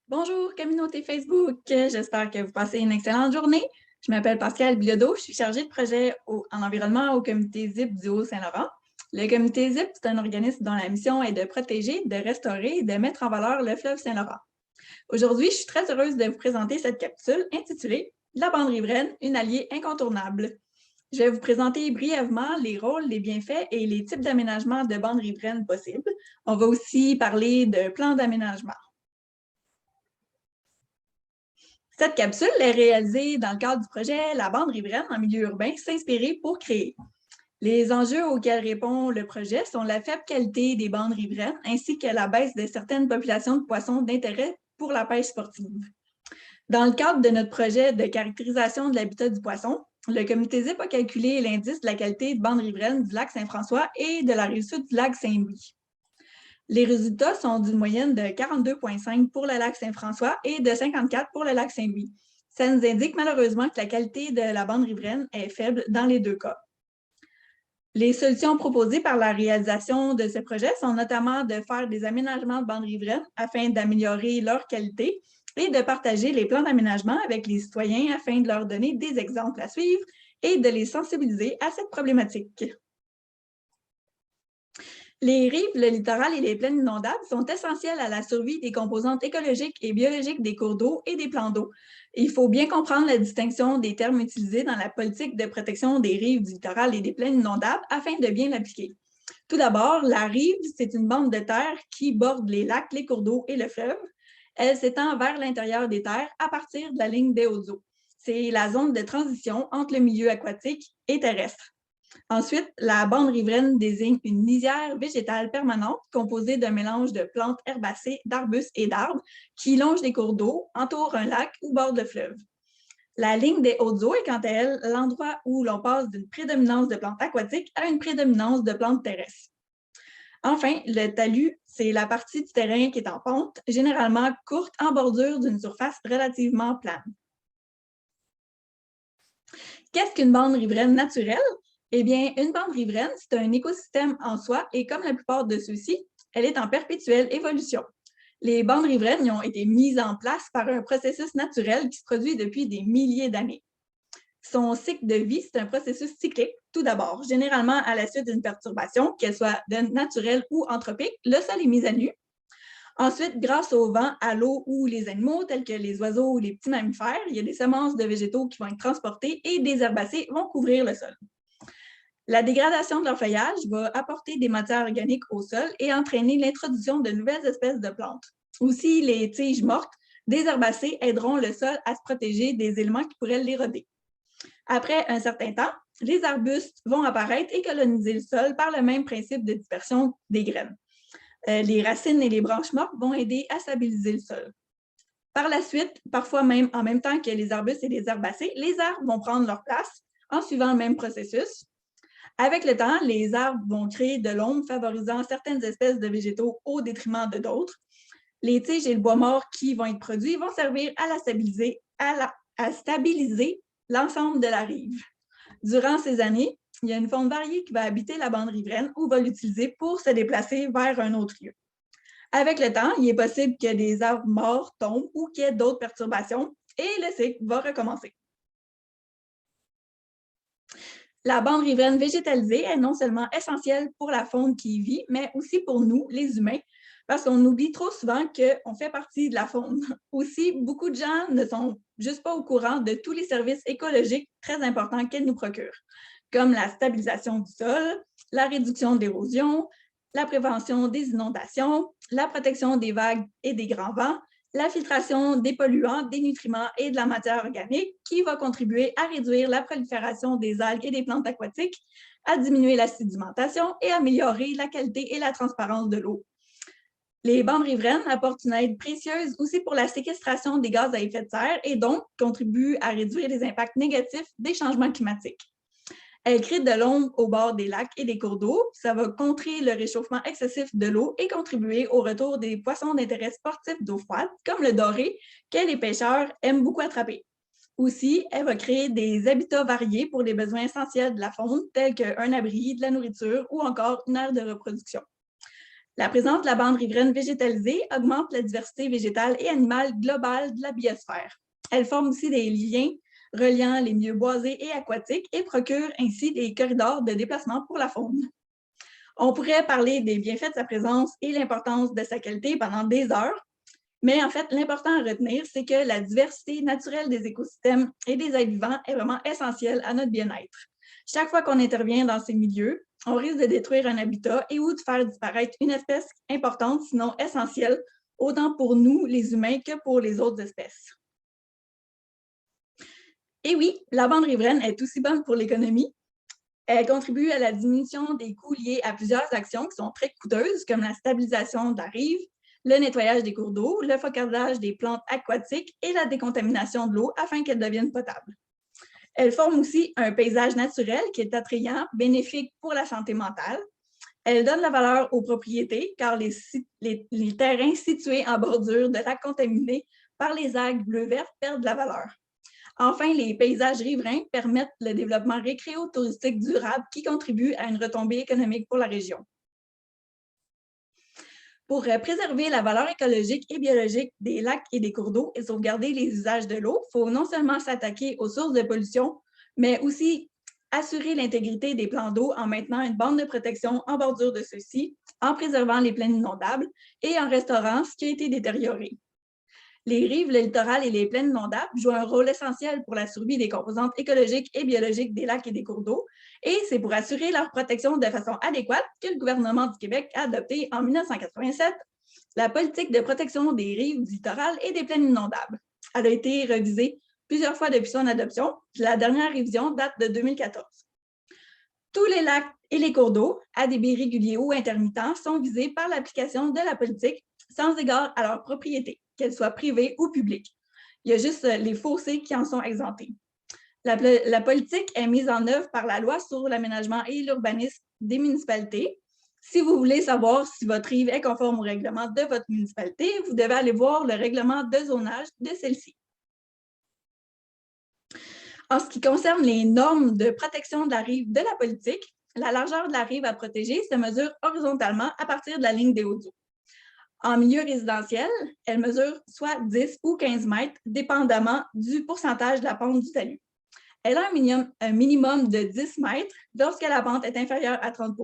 Bonjour, communauté Facebook. J'espère que vous passez une excellente journée. Je m'appelle Pascal Bilodeau. Je suis chargée de projet en environnement au comité ZIP du Haut-Saint-Laurent. Le comité ZIP, c'est un organisme dont la mission est de protéger, de restaurer et de mettre en valeur le fleuve Saint-Laurent. Aujourd'hui, je suis très heureuse de vous présenter cette capsule intitulée « La bande riveraine, une alliée incontournable ». Je vais vous présenter brièvement les rôles, les bienfaits et les types d'aménagement de bandes riveraines possibles. On va aussi parler de plans d'aménagement. Cette capsule est réalisée dans le cadre du projet La bande riveraine en milieu urbain, s'inspirer pour créer. Les enjeux auxquels répond le projet sont la faible qualité des bandes riveraines ainsi que la baisse de certaines populations de poissons d'intérêt pour la pêche sportive. Dans le cadre de notre projet de caractérisation de l'habitat du poisson, le comité ZIP a calculé l'indice de la qualité de bande riveraine du lac Saint-François et de la rive sud du lac Saint-Louis. Les résultats sont d'une moyenne de 42,5 pour le lac Saint-François et de 54 pour le lac Saint-Louis. Ça nous indique malheureusement que la qualité de la bande riveraine est faible dans les deux cas. Les solutions proposées par la réalisation de ce projet sont notamment de faire des aménagements de bandes riveraines afin d'améliorer leur qualité et de partager les plans d'aménagement avec les citoyens afin de leur donner des exemples à suivre et de les sensibiliser à cette problématique. Les rives, le littoral et les plaines inondables sont essentielles à la survie des composantes écologiques et biologiques des cours d'eau et des plans d'eau. Il faut bien comprendre la distinction des termes utilisés dans la politique de protection des rives, du littoral et des plaines inondables afin de bien l'appliquer. Tout d'abord, la rive, c'est une bande de terre qui borde les lacs, les cours d'eau et le fleuve. Elle s'étend vers l'intérieur des terres à partir de la ligne des hautes eaux. C'est la zone de transition entre le milieu aquatique et terrestre. Ensuite, la bande riveraine désigne une lisière végétale permanente composée d'un mélange de plantes herbacées, d'arbustes et d'arbres qui longent les cours d'eau, entourent un lac ou bordent le fleuve. La ligne des hautes eaux est quant à elle l'endroit où l'on passe d'une prédominance de plantes aquatiques à une prédominance de plantes terrestres. Enfin, le talus, c'est la partie du terrain qui est en pente, généralement courte en bordure d'une surface relativement plane. Qu'est-ce qu'une bande riveraine naturelle? Eh bien, une bande riveraine, c'est un écosystème en soi et comme la plupart de ceux-ci, elle est en perpétuelle évolution. Les bandes riveraines y ont été mises en place par un processus naturel qui se produit depuis des milliers d'années. Son cycle de vie, c'est un processus cyclique. Tout d'abord, généralement à la suite d'une perturbation, qu'elle soit naturelle ou anthropique, le sol est mis à nu. Ensuite, grâce au vent, à l'eau ou les animaux, tels que les oiseaux ou les petits mammifères, il y a des semences de végétaux qui vont être transportées et des herbacées vont couvrir le sol. La dégradation de leur feuillage va apporter des matières organiques au sol et entraîner l'introduction de nouvelles espèces de plantes. Aussi, les tiges mortes des herbacées aideront le sol à se protéger des éléments qui pourraient l'éroder. Après un certain temps, les arbustes vont apparaître et coloniser le sol par le même principe de dispersion des graines. Les racines et les branches mortes vont aider à stabiliser le sol. Par la suite, parfois même en même temps que les arbustes et les herbacées, les arbres vont prendre leur place en suivant le même processus. Avec le temps, les arbres vont créer de l'ombre, favorisant certaines espèces de végétaux au détriment de d'autres. Les tiges et le bois mort qui vont être produits vont servir à stabiliser l'ensemble de la rive. Durant ces années, il y a une faune variée qui va habiter la bande riveraine ou va l'utiliser pour se déplacer vers un autre lieu. Avec le temps, il est possible que des arbres morts tombent ou qu'il y ait d'autres perturbations et le cycle va recommencer. La bande riveraine végétalisée est non seulement essentielle pour la faune qui y vit, mais aussi pour nous, les humains, parce qu'on oublie trop souvent qu'on fait partie de la faune. Aussi, beaucoup de gens ne sont juste pas au courant de tous les services écologiques très importants qu'elle nous procure, comme la stabilisation du sol, la réduction de l'érosion, la prévention des inondations, la protection des vagues et des grands vents, la filtration des polluants, des nutriments et de la matière organique qui va contribuer à réduire la prolifération des algues et des plantes aquatiques, à diminuer la sédimentation et améliorer la qualité et la transparence de l'eau. Les bandes riveraines apportent une aide précieuse aussi pour la séquestration des gaz à effet de serre et donc contribuent à réduire les impacts négatifs des changements climatiques. Elles créent de l'ombre au bord des lacs et des cours d'eau. Ça va contrer le réchauffement excessif de l'eau et contribuer au retour des poissons d'intérêt sportif d'eau froide, comme le doré, que les pêcheurs aiment beaucoup attraper. Aussi, elle va créer des habitats variés pour les besoins essentiels de la faune, tels qu'un abri, de la nourriture ou encore une aire de reproduction. La présence de la bande riveraine végétalisée augmente la diversité végétale et animale globale de la biosphère. Elle forme aussi des liens reliant les milieux boisés et aquatiques et procure ainsi des corridors de déplacement pour la faune. On pourrait parler des bienfaits de sa présence et l'importance de sa qualité pendant des heures, mais en fait, l'important à retenir, c'est que la diversité naturelle des écosystèmes et des êtres vivants est vraiment essentielle à notre bien-être. Chaque fois qu'on intervient dans ces milieux, on risque de détruire un habitat et ou de faire disparaître une espèce importante, sinon essentielle, autant pour nous, les humains, que pour les autres espèces. Et oui, la bande riveraine est aussi bonne pour l'économie. Elle contribue à la diminution des coûts liés à plusieurs actions qui sont très coûteuses, comme la stabilisation de la rive, le nettoyage des cours d'eau, le focardage des plantes aquatiques et la décontamination de l'eau afin qu'elle devienne potable. Elle forme aussi un paysage naturel qui est attrayant, bénéfique pour la santé mentale. Elle donne la valeur aux propriétés car les terrains situés en bordure de lacs contaminés par les algues bleues-vertes perdent de la valeur. Enfin, les paysages riverains permettent le développement récréo-touristique durable qui contribue à une retombée économique pour la région. Pour préserver la valeur écologique et biologique des lacs et des cours d'eau et sauvegarder les usages de l'eau, il faut non seulement s'attaquer aux sources de pollution, mais aussi assurer l'intégrité des plans d'eau en maintenant une bande de protection en bordure de ceux-ci, en préservant les plaines inondables et en restaurant ce qui a été détérioré. Les rives, le littoral et les plaines inondables jouent un rôle essentiel pour la survie des composantes écologiques et biologiques des lacs et des cours d'eau, et c'est pour assurer leur protection de façon adéquate que le gouvernement du Québec a adopté en 1987 la politique de protection des rives, du littoral et des plaines inondables. Elle a été révisée plusieurs fois depuis son adoption, puis la dernière révision date de 2014. Tous les lacs et les cours d'eau, à débit régulier ou intermittent, sont visés par l'application de la politique sans égard à leur propriété, qu'elle soit privée ou publique. Il y a juste les fossés qui en sont exemptés. La politique est mise en œuvre par la loi sur l'aménagement et l'urbanisme des municipalités. Si vous voulez savoir si votre rive est conforme au règlement de votre municipalité, vous devez aller voir le règlement de zonage de celle-ci. En ce qui concerne les normes de protection de la rive de la politique, la largeur de la rive à protéger se mesure horizontalement à partir de la ligne des hautes eaux. En milieu résidentiel, elle mesure soit 10 ou 15 mètres, dépendamment du pourcentage de la pente du talus. Elle a un minimum de 10 mètres lorsque la pente est inférieure à 30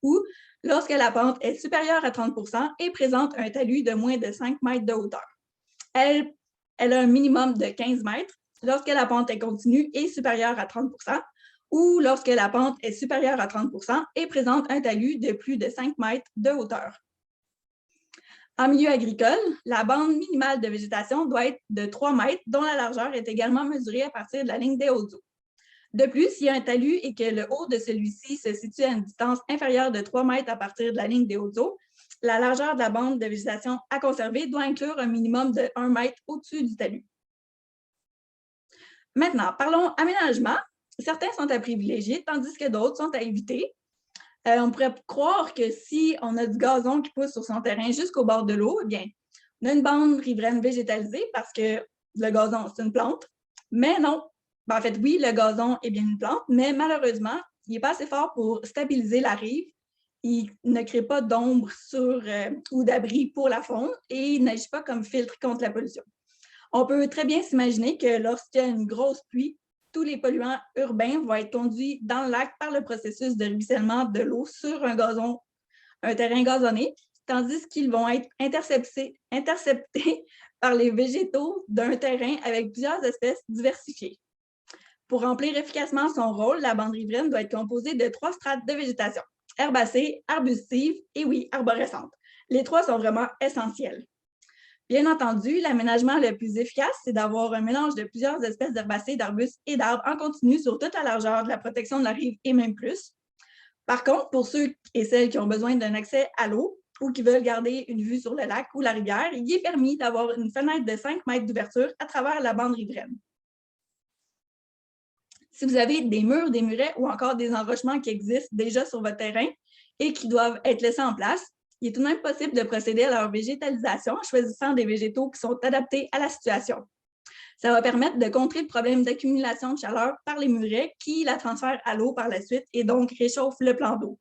ou lorsque la pente est supérieure à 30 et présente un talus de moins de 5 mètres de hauteur. Elle a un minimum de 15 mètres lorsque la pente est continue et supérieure à 30 ou lorsque la pente est supérieure à 30 et présente un talus de plus de 5 mètres de hauteur. En milieu agricole, la bande minimale de végétation doit être de 3 mètres, dont la largeur est également mesurée à partir de la ligne des hautes eaux. De plus, s'il y a un talus et que le haut de celui-ci se situe à une distance inférieure de 3 mètres à partir de la ligne des hautes eaux, la largeur de la bande de végétation à conserver doit inclure un minimum de 1 mètre au-dessus du talus. Maintenant, parlons aménagement. Certains sont à privilégier, tandis que d'autres sont à éviter. On pourrait croire que si on a du gazon qui pousse sur son terrain jusqu'au bord de l'eau, eh bien, on a une bande riveraine végétalisée parce que le gazon, c'est une plante. Mais non. En fait, oui, le gazon est bien une plante, mais malheureusement, il n'est pas assez fort pour stabiliser la rive. Il ne crée pas d'ombre ou d'abri pour la faune et il n'agit pas comme filtre contre la pollution. On peut très bien s'imaginer que lorsqu'il y a une grosse pluie, tous les polluants urbains vont être conduits dans le lac par le processus de ruissellement de l'eau sur un terrain gazonné, tandis qu'ils vont être interceptés par les végétaux d'un terrain avec plusieurs espèces diversifiées. Pour remplir efficacement son rôle, la bande riveraine doit être composée de 3 strates de végétation: herbacée, arbustive et oui, arborescente. Les 3 sont vraiment essentiels. Bien entendu, l'aménagement le plus efficace, c'est d'avoir un mélange de plusieurs espèces d'herbacées, d'arbustes et d'arbres en continu sur toute la largeur de la protection de la rive et même plus. Par contre, pour ceux et celles qui ont besoin d'un accès à l'eau ou qui veulent garder une vue sur le lac ou la rivière, il est permis d'avoir une fenêtre de 5 mètres d'ouverture à travers la bande riveraine. Si vous avez des murs, des murets ou encore des enrochements qui existent déjà sur votre terrain et qui doivent être laissés en place, il est tout de même possible de procéder à leur végétalisation en choisissant des végétaux qui sont adaptés à la situation. Ça va permettre de contrer le problème d'accumulation de chaleur par les murets qui la transfèrent à l'eau par la suite et donc réchauffe le plan d'eau.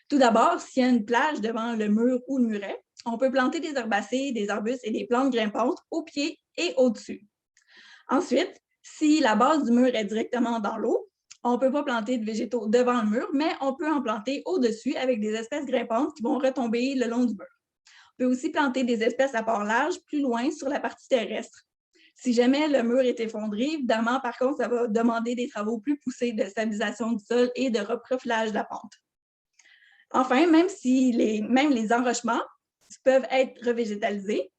Tout d'abord, s'il y a une plage devant le mur ou le muret, on peut planter des herbacées, des arbustes et des plantes grimpantes au pied et au-dessus. Ensuite, si la base du mur est directement dans l'eau, on ne peut pas planter de végétaux devant le mur, mais on peut en planter au-dessus avec des espèces grimpantes qui vont retomber le long du mur. On peut aussi planter des espèces à port large plus loin sur la partie terrestre. Si jamais le mur est effondré, évidemment, par contre, ça va demander des travaux plus poussés de stabilisation du sol et de reprofilage de la pente. Enfin, même les enrochements peuvent être revégétalisés,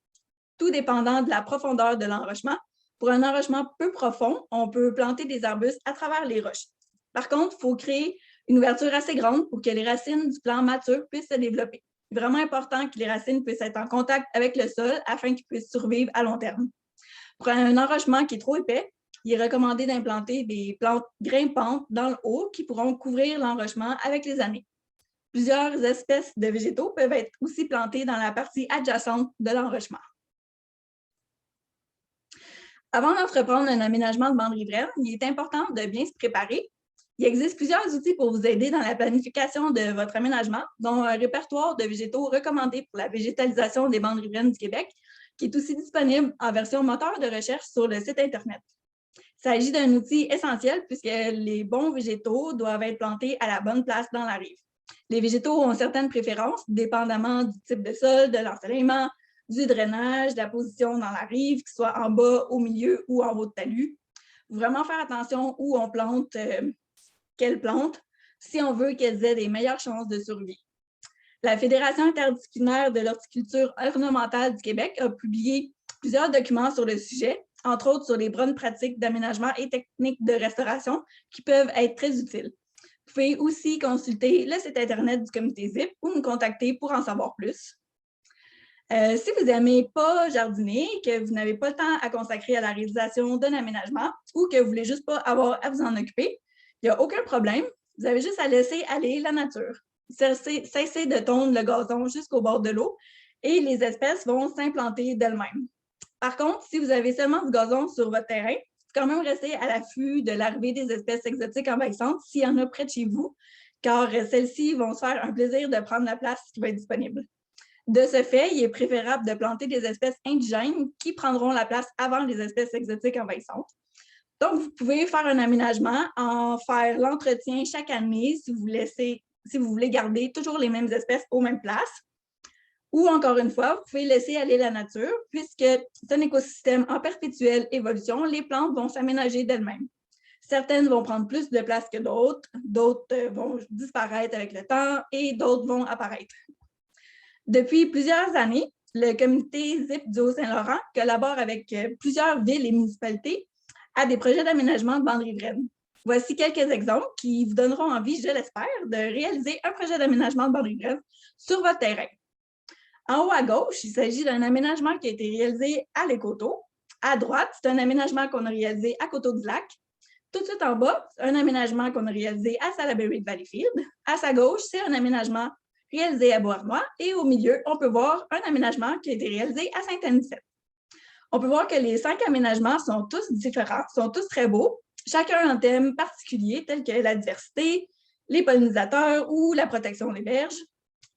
tout dépendant de la profondeur de l'enrochement. Pour un enrochement peu profond, on peut planter des arbustes à travers les roches. Par contre, il faut créer une ouverture assez grande pour que les racines du plant mature puissent se développer. C'est vraiment important que les racines puissent être en contact avec le sol afin qu'ils puissent survivre à long terme. Pour un enrochement qui est trop épais, il est recommandé d'implanter des plantes grimpantes dans le haut qui pourront couvrir l'enrochement avec les années. Plusieurs espèces de végétaux peuvent être aussi plantées dans la partie adjacente de l'enrochement. Avant d'entreprendre un aménagement de bande riveraine, il est important de bien se préparer. Il existe plusieurs outils pour vous aider dans la planification de votre aménagement, dont un répertoire de végétaux recommandés pour la végétalisation des bandes riveraines du Québec, qui est aussi disponible en version moteur de recherche sur le site Internet. Il s'agit d'un outil essentiel puisque les bons végétaux doivent être plantés à la bonne place dans la rive. Les végétaux ont certaines préférences, dépendamment du type de sol, de l'ensoleillement, du drainage, de la position dans la rive, qu'il soit en bas, au milieu ou en haut de talus. Il faut vraiment faire attention où on plante quelles plantes si on veut qu'elles aient des meilleures chances de survie. La Fédération interdisciplinaire de l'horticulture ornementale du Québec a publié plusieurs documents sur le sujet, entre autres sur les bonnes pratiques d'aménagement et techniques de restauration qui peuvent être très utiles. Vous pouvez aussi consulter le site Internet du comité ZIP ou nous contacter pour en savoir plus. Si vous n'aimez pas jardiner, que vous n'avez pas le temps à consacrer à la réalisation d'un aménagement ou que vous ne voulez juste pas avoir à vous en occuper, il n'y a aucun problème. Vous avez juste à laisser aller la nature. Cessez de tondre le gazon jusqu'au bord de l'eau et les espèces vont s'implanter d'elles-mêmes. Par contre, si vous avez seulement du gazon sur votre terrain, quand même rester à l'affût de l'arrivée des espèces exotiques envahissantes s'il y en a près de chez vous, car celles-ci vont se faire un plaisir de prendre la place qui va être disponible. De ce fait, il est préférable de planter des espèces indigènes qui prendront la place avant les espèces exotiques envahissantes. Donc, vous pouvez faire un aménagement, en faire l'entretien chaque année si vous voulez garder toujours les mêmes espèces aux mêmes places. Ou encore une fois, vous pouvez laisser aller la nature, puisque c'est un écosystème en perpétuelle évolution, les plantes vont s'aménager d'elles-mêmes. Certaines vont prendre plus de place que d'autres vont disparaître avec le temps et d'autres vont apparaître. Depuis plusieurs années, le comité ZIP du Haut-Saint-Laurent collabore avec plusieurs villes et municipalités à des projets d'aménagement de bandes riveraines. Voici quelques exemples qui vous donneront envie, je l'espère, de réaliser un projet d'aménagement de bande riveraine sur votre terrain. En haut à gauche, il s'agit d'un aménagement qui a été réalisé à l'Écoto. À droite, c'est un aménagement qu'on a réalisé à Coteau-du-Lac. Tout de suite en bas, c'est un aménagement qu'on a réalisé à Salaberry de Valleyfield. À sa gauche, c'est un aménagement réalisé à Beauharnois. Et au milieu, on peut voir un aménagement qui a été réalisé à Saint-Anicette. On peut voir que les 5 aménagements sont tous différents, sont tous très beaux, chacun un thème particulier tel que la diversité, les pollinisateurs ou la protection des berges.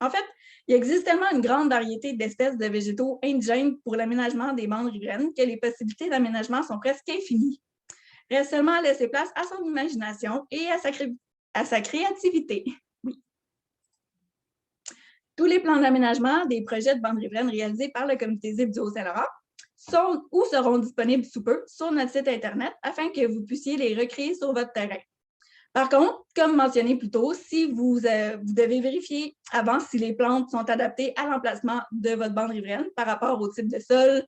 En fait, il existe tellement une grande variété d'espèces de végétaux indigènes pour l'aménagement des bandes riveraines que les possibilités d'aménagement sont presque infinies. Reste seulement à laisser place à son imagination et à sa créativité. Oui. Tous les plans d'aménagement des projets de bandes riveraines réalisés par le comité ZIP du Haut-Saint-Laurent sont ou seront disponibles sous peu sur notre site Internet afin que vous puissiez les recréer sur votre terrain. Par contre, comme mentionné plus tôt, si vous devez vérifier avant si les plantes sont adaptées à l'emplacement de votre bande riveraine par rapport au type de sol,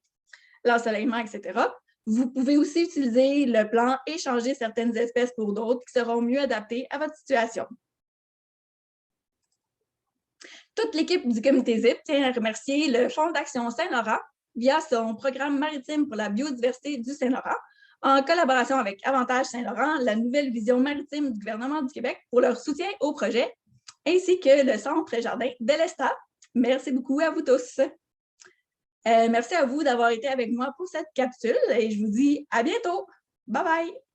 l'ensoleillement, etc. Vous pouvez aussi utiliser le plan et changer certaines espèces pour d'autres qui seront mieux adaptées à votre situation. Toute l'équipe du comité ZIP tient à remercier le Fonds d'action Saint-Laurent via son programme maritime pour la biodiversité du Saint-Laurent, en collaboration avec Avantage Saint-Laurent, la nouvelle vision maritime du gouvernement du Québec pour leur soutien au projet, ainsi que le Centre Jardin de l'Esta. Merci beaucoup à vous tous. Merci à vous d'avoir été avec moi pour cette capsule et je vous dis à bientôt. Bye bye!